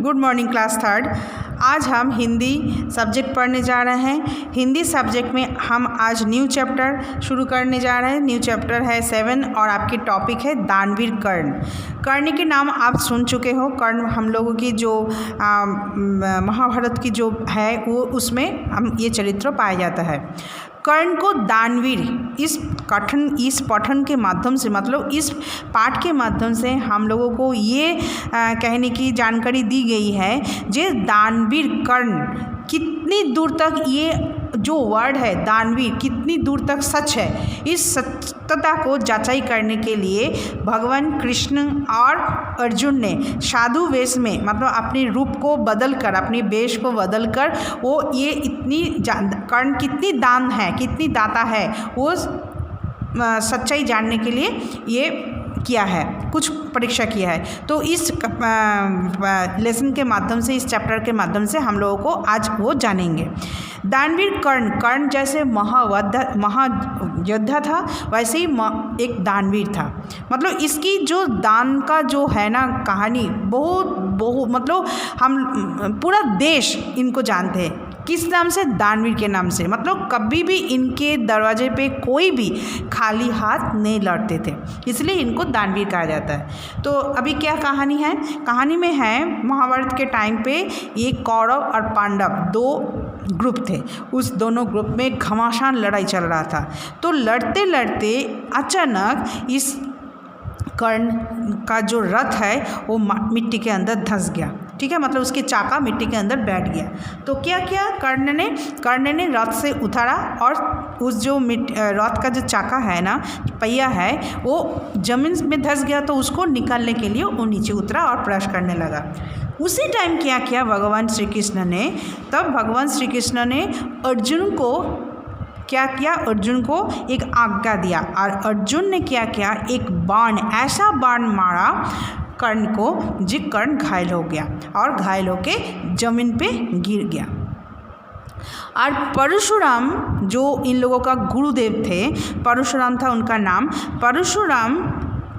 Good morning class third. आज हम Hindi subject पढ़ने जा रहे हैं। हिंदी सब्जेक्ट में हम आज न्यू चैप्टर शुरू करने जा रहे हैं। न्यू चैप्टर है 7 और आपकी टॉपिक है दानवीर कर्ण। कर्ण के नाम आप सुन चुके हो। कर्ण हम लोगों की जो महाभारत की जो है वो उसमें हम ये चरित्र पाया जाता है। कर्ण को दानवीर इस पठन के माध्यम से, मतलब इस पाठ के माध्यम से हम लोगों को ये कहने की जानकारी दी गई है जे दानवीर कर्ण कितनी दूर तक ये जो वर्ड है दानवीर कितनी दूर तक सच है, इस सत्यता को जांचाई करने के लिए भगवान कृष्ण और अर्जुन ने साधु वेश में, मतलब अपने रूप को बदल कर, अपने वेश को बदल कर वो ये इतनी कर्ण कितनी दान है, कितनी दाता है, वो सच्चाई जानने के लिए ये किया है, कुछ परीक्षा किया है। तो इस लेसन के माध्यम से, इस चैप्टर के माध्यम से हम लोगों को आज वो जानेंगे। दानवीर कर्ण जैसे महायोद्धा था, वैसे ही एक दानवीर था। मतलब इसकी जो दान का जो है ना कहानी बहुत मतलब हम पूरा देश इनको जानते हैं। किस नाम से? दानवीर के नाम से। मतलब कभी भी इनके दरवाजे पे कोई भी खाली हाथ नहीं लौटते थे, इसलिए इनको दानवीर कहा जाता है। तो अभी क्या कहानी है? कहानी में है महाभारत के टाइम पे ये कौरव और पांडव दो ग्रुप थे। उस दोनों ग्रुप में घमासान लड़ाई चल रहा था। तो लड़ते लड़ते अचानक इस कर्ण का जो रथ है वो मिट्टी के अंदर धंस गया। ठीक है, मतलब उसके चाका मिट्टी के अंदर बैठ गया। तो क्या किया कर्ण ने रथ से उतारा और उस जो रथ का जो चाका है ना, पहिया है, वो जमीन में धंस गया। तो उसको निकालने के लिए वो नीचे उतरा और प्रयास करने लगा। उसी टाइम क्या किया भगवान श्री कृष्ण ने? तब भगवान श्री कृष्ण ने अर्जुन को क्या किया? अर्जुन को एक आज्ञा दिया और अर्जुन ने क्या किया? एक बाण, ऐसा बाण मारा कर्ण को जी कर्ण घायल हो गया और घायल होके जमीन पे गिर गया। और परशुराम जो इन लोगों का गुरुदेव थे, परशुराम था उनका नाम। परशुराम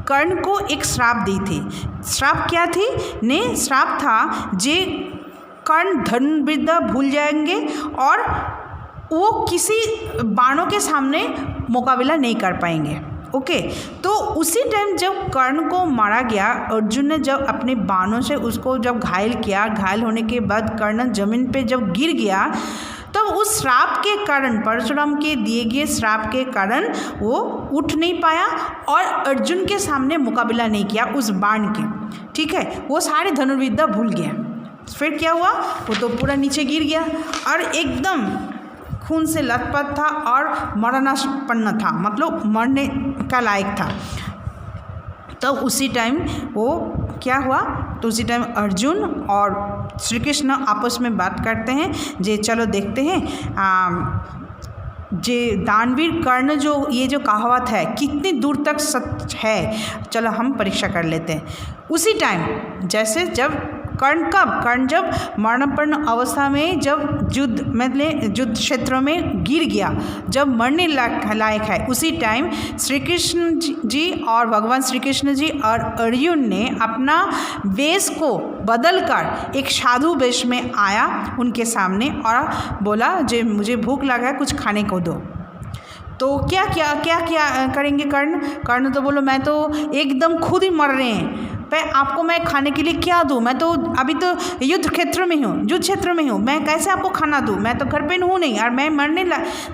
कर्ण को एक श्राप दी थी। श्राप क्या थी? श्राप था जे कर्ण धनुर्विद्या भूल जाएंगे और वो किसी बाणों के सामने मुकाबला नहीं कर पाएंगे। ओके, तो उसी टाइम जब कर्ण को मारा गया, अर्जुन ने जब अपने बाणों से उसको जब घायल किया, घायल होने के बाद कर्ण जमीन पे जब गिर गया, तब उस श्राप के कारण, परशुराम के दिए गए श्राप के कारण वो उठ नहीं पाया और अर्जुन के सामने मुकाबला नहीं किया उस बाण के। ठीक है, वो सारे धनुर्विद्या भूल गया। फिर क्या हुआ? वो तो पूरा नीचे गिर गया और एकदम खून से लथपथ था और मरणापन्न था, मतलब मरने का लायक था। तब उसी टाइम वो क्या हुआ? तो उसी टाइम अर्जुन और श्री कृष्ण आपस में बात करते हैं जे चलो देखते हैं जे दानवीर कर्ण जो ये जो कहावत है कितनी दूर तक सच है, चलो हम परीक्षा कर लेते हैं। उसी टाइम जैसे जब कर्ण जब मरणापन्न अवस्था में, जब युद्ध क्षेत्र में गिर गया, जब मरने लायक है, उसी टाइम श्री कृष्ण जी और भगवान श्री कृष्ण जी और अर्जुन ने अपना वेश को बदलकर एक साधु वेश में आया उनके सामने और बोला जे मुझे भूख लगा है, कुछ खाने को दो। तो क्या करेंगे कर्ण तो बोलो मैं तो एकदम खुद ही मर रहे हैं, आपको मैं खाने के लिए क्या दूँ? मैं तो अभी तो युद्ध क्षेत्र में हूँ, मैं कैसे आपको खाना दूँ? मैं तो घर पे हूँ नहीं और मैं मरने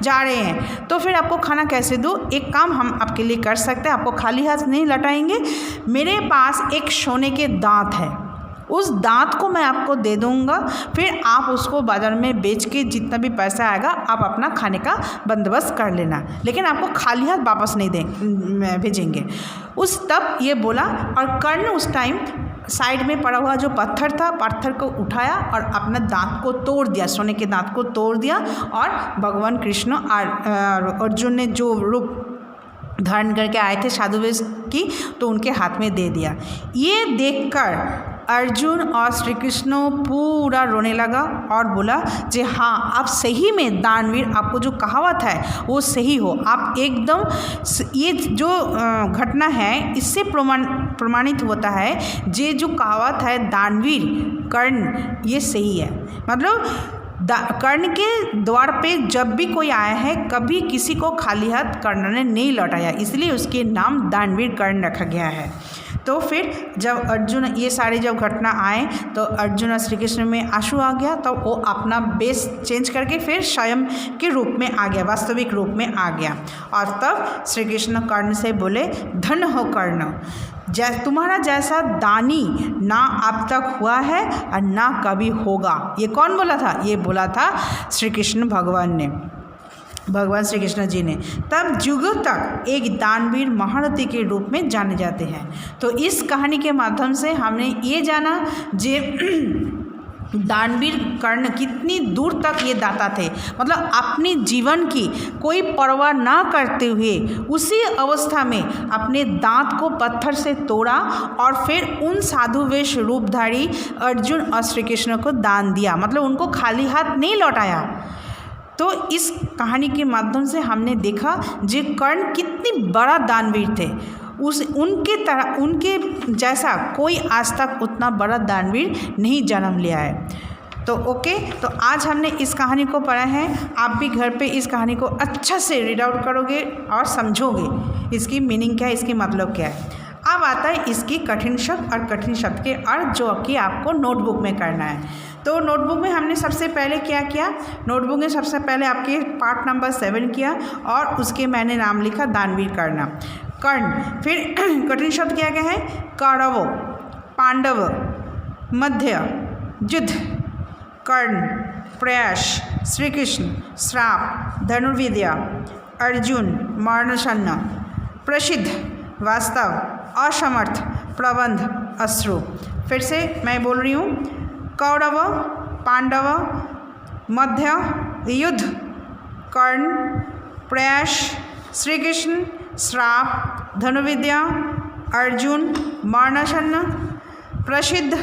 जा रहे हैं, तो फिर आपको खाना कैसे दूँ? एक काम हम आपके लिए कर सकते हैं, आपको खाली हाथ नहीं लौटाएंगे। मेरे पास एक सोने के दांत है, उस दांत को मैं आपको दे दूंगा, फिर आप उसको बाज़ार में बेच के जितना भी पैसा आएगा आप अपना खाने का बंदोबस्त कर लेना, लेकिन आपको खाली हाथ वापस नहीं भेजेंगे। उस तब ये बोला और कर्ण उस टाइम साइड में पड़ा हुआ जो पत्थर था, पत्थर को उठाया और अपना दांत को तोड़ दिया, सोने के दांत को तोड़ दिया और भगवान कृष्ण और अर्जुन ने जो रूप धारण करके आए थे साधु वेश की, तो उनके हाथ में दे दिया। ये देखकर अर्जुन और श्री कृष्ण पूरा रोने लगा और बोला कि हाँ, आप सही में दानवीर, आपको जो कहावत है वो सही हो, आप एकदम, ये जो घटना है इससे प्रमाणित होता है ये जो कहावत है दानवीर कर्ण, ये सही है। मतलब कर्ण के द्वार पे जब भी कोई आया है कभी किसी को खाली हाथ कर्ण ने नहीं लौटाया, इसलिए उसके नाम दानवीर कर्ण रखा गया है। तो फिर जब अर्जुन, ये सारे जब घटना आए तो अर्जुन और श्री कृष्ण में आंसू आ गया, तो वो अपना बेस चेंज करके फिर स्वयं के रूप में आ गया, वास्तविक रूप में आ गया। और तब श्री कृष्ण कर्ण से बोले, धन्य हो कर्ण, तुम्हारा जैसा दानी ना अब तक हुआ है और ना कभी होगा। ये कौन बोला था? ये बोला था श्री कृष्ण भगवान ने, भगवान श्री कृष्ण जी ने। तब युगों तक एक दानवीर महारथी के रूप में जाने जाते हैं। तो इस कहानी के माध्यम से हमने ये जाना जे दानवीर कर्ण कितनी दूर तक ये दाता थे, मतलब अपने जीवन की कोई परवाह ना करते हुए उसी अवस्था में अपने दांत को पत्थर से तोड़ा और फिर उन साधु वेश रूपधारी अर्जुन और श्री कृष्ण को दान दिया, मतलब उनको खाली हाथ नहीं लौटाया। तो इस कहानी के माध्यम से हमने देखा जे कर्ण कितनी बड़ा दानवीर थे, उनके जैसा कोई आज तक उतना बड़ा दानवीर नहीं जन्म लिया है। तो ओके, तो आज हमने इस कहानी को पढ़ा है। आप भी घर पे इस कहानी को अच्छा से रीड आउट करोगे और समझोगे इसकी मीनिंग क्या है, इसकी मतलब क्या है। अब आता है इसकी कठिन शब्द और कठिन शब्द के अर्थ, जो कि आपको नोटबुक में करना है। तो नोटबुक में हमने सबसे पहले क्या किया, नोटबुक में सबसे पहले आपके पार्ट नंबर 7 किया और उसके मैंने नाम लिखा दानवीर कर्ण। फिर कठिन शब्द क्या क्या है, कौरव, पांडव, मध्य, युद्ध, कर्ण, प्रयास, श्री कृष्ण, श्राप, धनुर्विद्या, अर्जुन, मरणशन्न, प्रसिद्ध, वास्तव, असमर्थ, प्रबंध, अश्रु। फिर से मैं बोल रही हूँ, कौरव, पांडव, मध्य, युद्ध, कर्ण, प्रयास, श्री कृष्ण, श्राप, धनुर्विद्या, अर्जुन, मरणशन्न, प्रसिद्ध,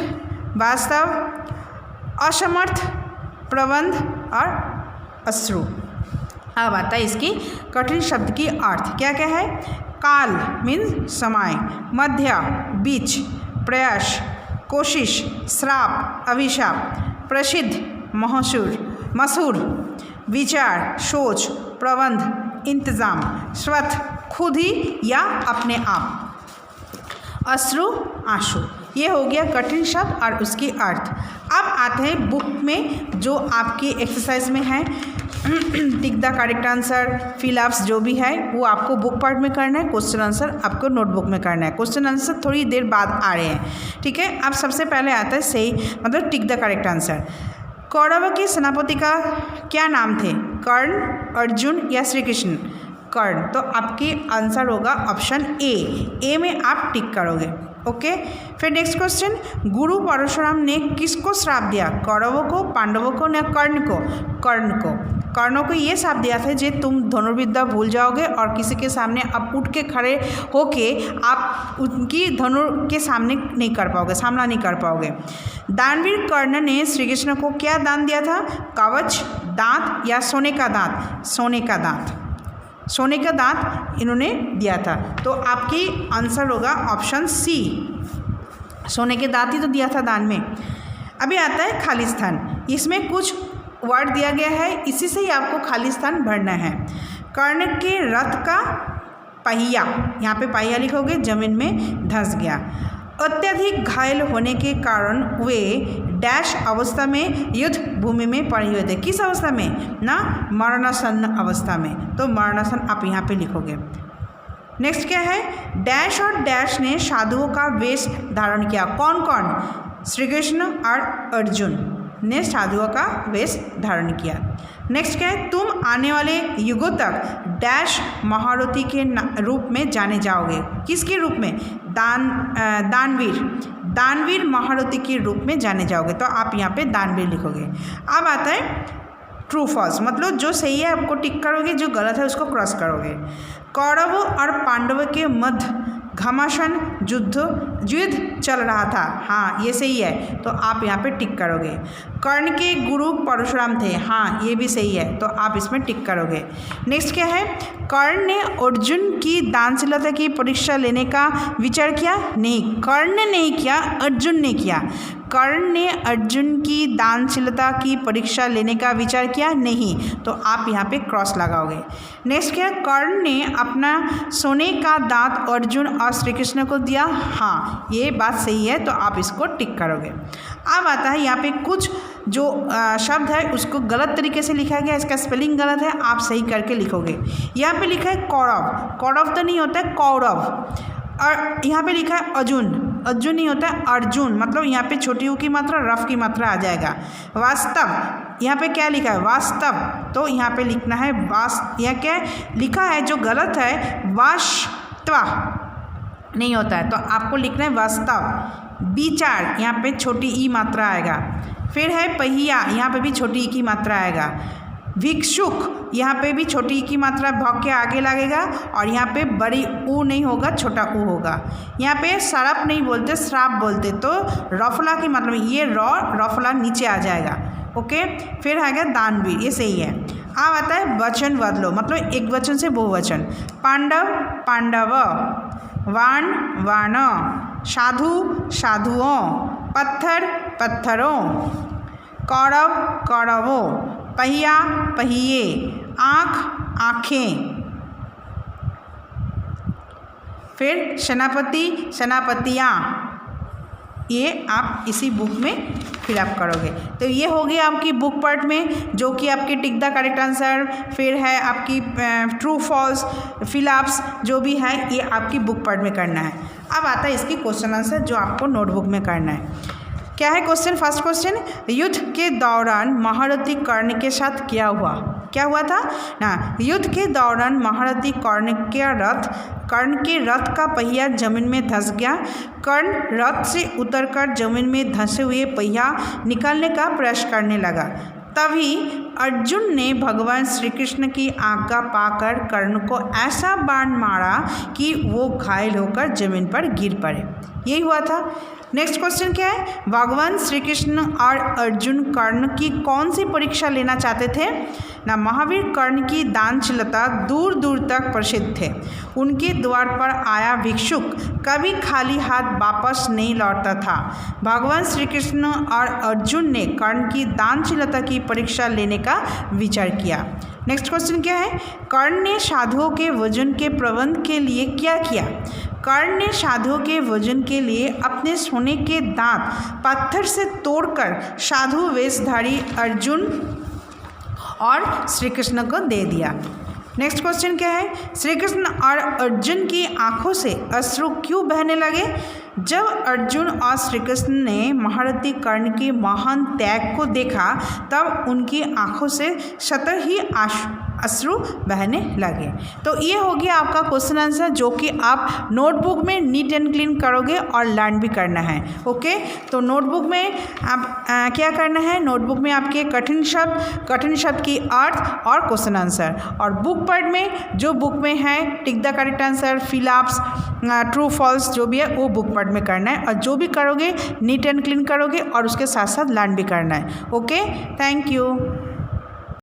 वास्तव, असमर्थ, प्रबंध और अश्रु। अब आता है इसकी कठिन शब्द की अर्थ क्या क्या है। काल मीन्स समय, मध्य बीच, प्रयास कोशिश, श्राप अभिशाप, प्रसिद्ध मशहूर, विचार सोच, प्रबंध इंतजाम, स्वतः खुद ही या अपने आप, अश्रु आंसू। ये हो गया कठिन शब्द और उसकी अर्थ। अब आते हैं बुक में जो आपकी एक्सरसाइज में है, tick the correct answer, fill-ups जो भी है वो आपको बुक पार्ट में करना है, क्वेश्चन आंसर आपको नोटबुक में करना है। क्वेश्चन आंसर थोड़ी देर बाद आ रहे हैं, ठीक है। अब सबसे पहले आता है सही, मतलब tick the correct answer. Kaurava के सेनापति का क्या नाम थे, कर्ण, अर्जुन या श्री कृष्ण? कर्ण। तो आपकी आंसर होगा ऑप्शन ए में आप टिक करोगे, ओके। फिर नेक्स्ट क्वेश्चन, गुरु परशुराम ने किसको श्राप दिया, कौरवों को, पांडवों को या कर्ण को? कर्णों को ये श्राप दिया था जे तुम धनुर्विद्या भूल जाओगे और किसी के सामने आप उठ के खड़े होके आप उनकी धनुर के सामने नहीं कर पाओगे, सामना नहीं कर पाओगे। दानवीर कर्ण ने श्री कृष्ण को क्या दान दिया था, कवच, दांत या सोने का दांत? सोने का दांत इन्होंने दिया था। तो आपकी आंसर होगा ऑप्शन सी, सोने के दांत ही तो दिया था दान में। अभी आता है खाली स्थान, इसमें कुछ वर्ड दिया गया है, इसी से ही आपको खाली स्थान भरना है। कर्ण के रथ का पहिया, यहाँ पे पहिया लिखोगे, जमीन में धंस गया। अत्यधिक घायल होने के कारण वे डैश अवस्था में युद्ध भूमि में पड़े हुए थे। किस अवस्था में ना, मरणासन्न अवस्था में। तो मरणासन्न आप यहाँ पे लिखोगे। नेक्स्ट क्या है, डैश और डैश ने साधुओं का वेश धारण किया। कौन कौन, श्री कृष्ण और अर्जुन ने साधुओं का वेश धारण किया। नेक्स्ट क्या है, तुम आने वाले युगों तक डैश महारथी के रूप में जाने जाओगे। किसके रूप में, दानवीर महारथी के रूप में जाने जाओगे। तो आप यहाँ पे दानवीर लिखोगे। अब आता है ट्रू फॉल्स, मतलब जो सही है आपको टिक करोगे, जो गलत है उसको क्रॉस करोगे। कौरवों और पांडवों के मध्य घमासान युद्ध चल रहा था, हाँ ये सही है, तो आप यहाँ पे टिक करोगे। कर्ण के गुरु परशुराम थे, हाँ ये भी सही है, तो आप इसमें टिक करोगे। नेक्स्ट क्या है, कर्ण ने अर्जुन की दानशीलता की परीक्षा लेने का विचार किया? नहीं, कर्ण ने नहीं किया, अर्जुन ने किया। कर्ण ने अर्जुन की दानशीलता की परीक्षा लेने का विचार किया? नहीं, तो आप यहाँ पे क्रॉस लगाओगे। नेक्स्ट क्या, कर्ण ने अपना सोने का दांत अर्जुन और श्री कृष्ण को दिया? हाँ ये बात सही है, तो आप इसको टिक करोगे। अब आता है यहाँ पे कुछ जो शब्द है उसको गलत तरीके से लिखा गया, इसका स्पेलिंग गलत है, आप सही करके लिखोगे। यहाँ पे लिखा है कौरव, कौरव तो नहीं होता है कौरव, और यहाँ पे लिखा है अर्जुन, अर्जुन नहीं होता है अर्जुन, मतलब यहाँ पे छोटी ऊ की मात्रा रफ की मात्रा आ जाएगा। वास्तव, यहाँ पे क्या लिखा है? वास्तव, तो यहाँ पे लिखना है यह क्या लिखा है जो गलत है, वास्तव नहीं होता है, तो आपको लिखना है वास्तव। विचार, यहाँ पे छोटी ई मात्रा आएगा। फिर है पहिया, यहाँ पे भी छोटी ई की मात्रा आएगा। भिक्षुक, यहाँ पे भी छोटी ई की मात्रा भ के आगे लगेगा, और यहाँ पे बड़ी ऊ नहीं होगा, छोटा ऊ होगा। यहाँ पे सरप नहीं बोलते, श्राप बोलते, तो रफला की मतलब ये रफला नीचे आ जाएगा। ओके, फिर आ गया दानवीर, ये सही है। अब आता है वचन बदलो, मतलब एक वचन से बहुवचन। पांडव पांडव, वाण वाण, साधु साधुओं, पत्थर पत्थरों, कौरव कौरवों, पहिया पहिए, आँख आँखें। फिर सेनापति सेनापतियाँ, ये आप इसी बुक में फिलअप करोगे। तो ये हो गई आपकी बुक पार्ट में, जो कि आपकी टिक द करेक्ट आंसर, फिर है आपकी ट्रू फॉल्स, फिलअप्स जो भी है ये आपकी बुक पार्ट में करना है। अब आता है इसकी क्वेश्चन आंसर जो आपको नोटबुक में करना है। क्या है क्वेश्चन? फर्स्ट क्वेश्चन, युद्ध के दौरान महारथी कर्ण के साथ क्या हुआ? क्या हुआ था ना, युद्ध के दौरान महारथी कर्ण के रथ का पहिया जमीन में धंस गया। कर्ण रथ से उतरकर जमीन में धंसे हुए पहिया निकालने का प्रयास करने लगा। तभी अर्जुन ने भगवान श्री कृष्ण की आज्ञा पाकर कर्ण को ऐसा बाण मारा कि वो घायल होकर जमीन पर गिर पड़े। यही हुआ था। नेक्स्ट क्वेश्चन क्या है? भगवान श्री कृष्ण और अर्जुन कर्ण की कौन सी परीक्षा लेना चाहते थे ना, महावीर कर्ण की दानशीलता दूर दूर तक प्रसिद्ध थे। उनके द्वार पर आया भिक्षुक कभी खाली हाथ वापस नहीं लौटता था। भगवान श्री कृष्ण और अर्जुन ने कर्ण की दानशीलता की परीक्षा लेने का विचार किया। नेक्स्ट क्वेश्चन क्या है? कर्ण ने साधुओं के भोजन के प्रबंध के लिए क्या किया? कर्ण ने साधुओं के भोजन के लिए अपने सोने के दांत पत्थर से तोड़कर साधु वेशधारी अर्जुन और श्री कृष्ण को दे दिया। नेक्स्ट क्वेश्चन क्या है? श्री कृष्ण और अर्जुन की आंखों से अश्रु क्यों बहने लगे? जब अर्जुन और श्री कृष्ण ने महारथी कर्ण के महान त्याग को देखा तब उनकी आंखों से स्वतः ही अश्रु बहने लगे। तो ये हो गया आपका क्वेश्चन आंसर, जो कि आप नोटबुक में नीट एंड क्लीन करोगे और लर्न भी करना है। ओके, तो नोटबुक में आप क्या करना है? नोटबुक में आपके कठिन शब्द की अर्थ और क्वेश्चन आंसर, और बुक पार्ट में जो बुक में है tick the correct answer, fill ups, true false जो भी है वो बुक पार्ट में करना है, और जो भी करोगे नीट एंड क्लीन करोगे और उसके साथ साथ लर्न भी करना है। Okay, thank you.